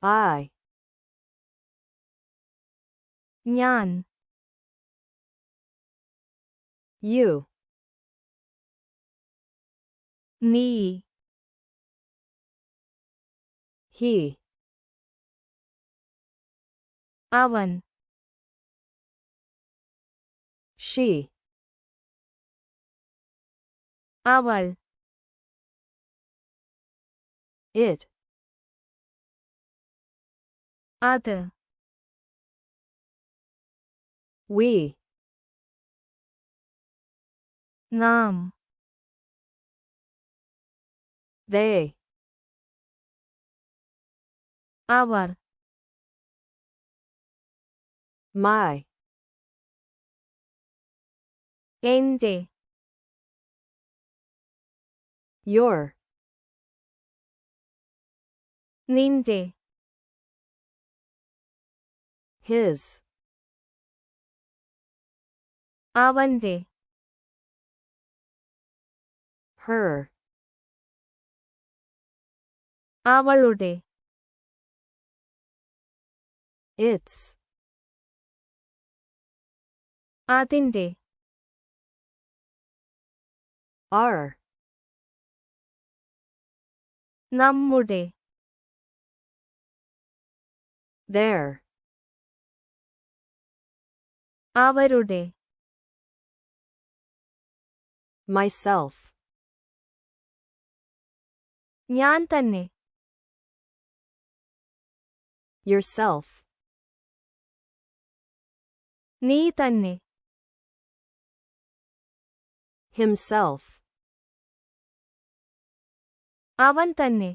I. ഞാൻ. You. നീ. He. അവൻ. She. അവൾ. It. അത്. We. നാം. They. അവർ. My. എന്റെ. Your. നിന്റെ. His. അവന്റെ. Her. അവളുടെ. Its. അതിന്റെ. Our. നമ്മുടെ. Their. അവരുടെ. Myself. ഞാൻ തന്നെ. Yourself. നീ തന്നെ. Himself. അവൻ തന്നെ.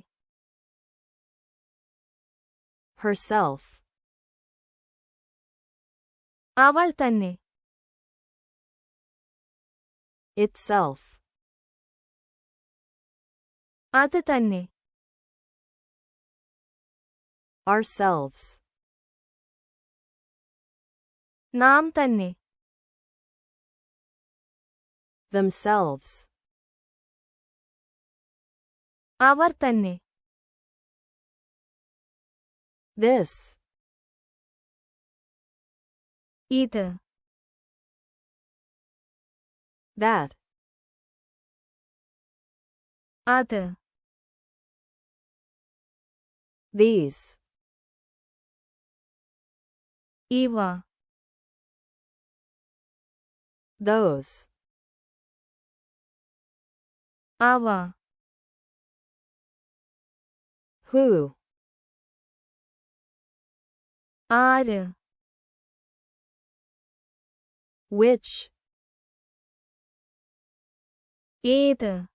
Herself. അവൾ തന്നെ. Itself. അത് തന്നെ. Ourselves. നാം തന്നെ. Themselves. അവർ തന്നെ. This. ഇത്. That. അത്. These. ഇവ. Those. അവ. Who. ആര്. Which. ഏത്.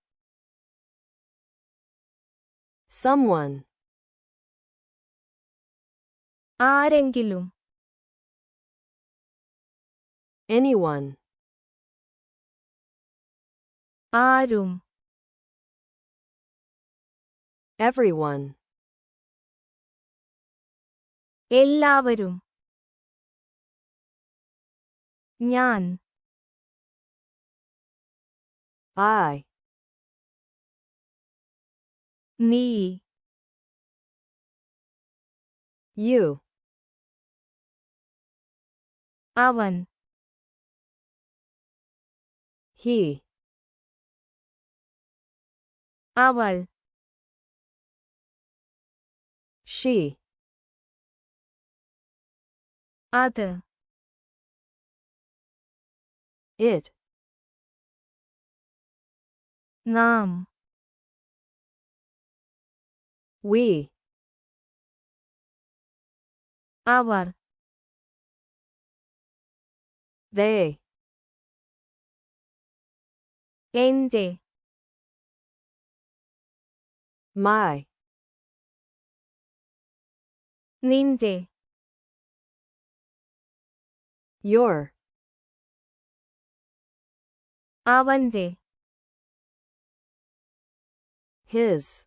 Someone. ആരെങ്കിലും. Anyone. ആരും. Everyone. എല്ലാവരും. ഞാൻ. I. നീ. You. അവൻ. He. അവൾ. She. അത്. It. നാം. We. അവർ. They. എന്റെ. My. നിന്റെ. Your. അവന്റെ. His.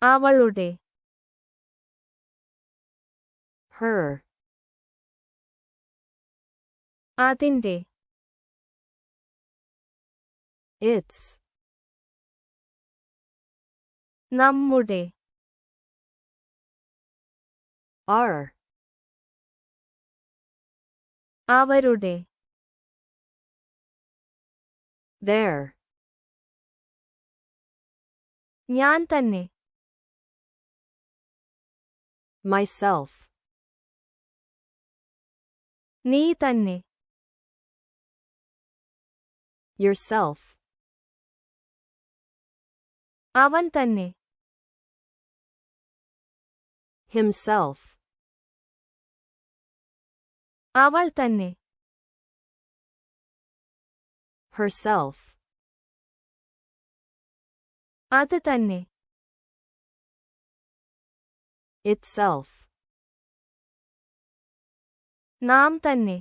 അവളുടെ. Her. അതിന്റെ. Its. നമ്മുടെ. are, അവരുടെ, their, ഞാൻ തന്നെ, myself, നീ തന്നെ, yourself, അവൻ തന്നെ, himself, അവൾ തന്നെ, herself, അത് തന്നെ, itself, നാം തന്നെ,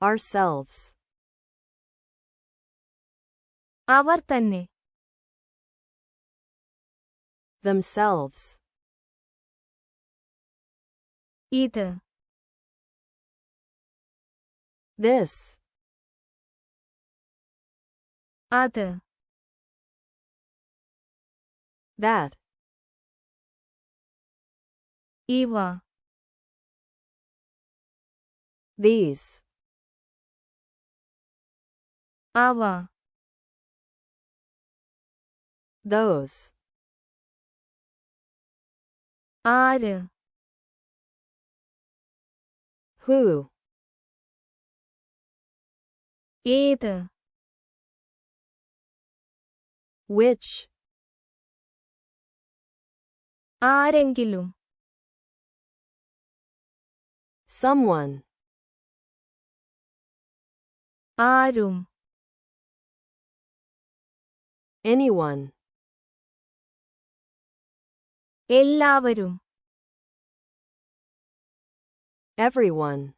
ourselves, അവർ തന്നെ, themselves, ഇത്, this, അത്, that, ഇവ, these, അവ, those, ആര്, who, ഏത്, which, ആരെങ്കിലും, someone, ആരും, anyone, എല്ലാവരും, everyone,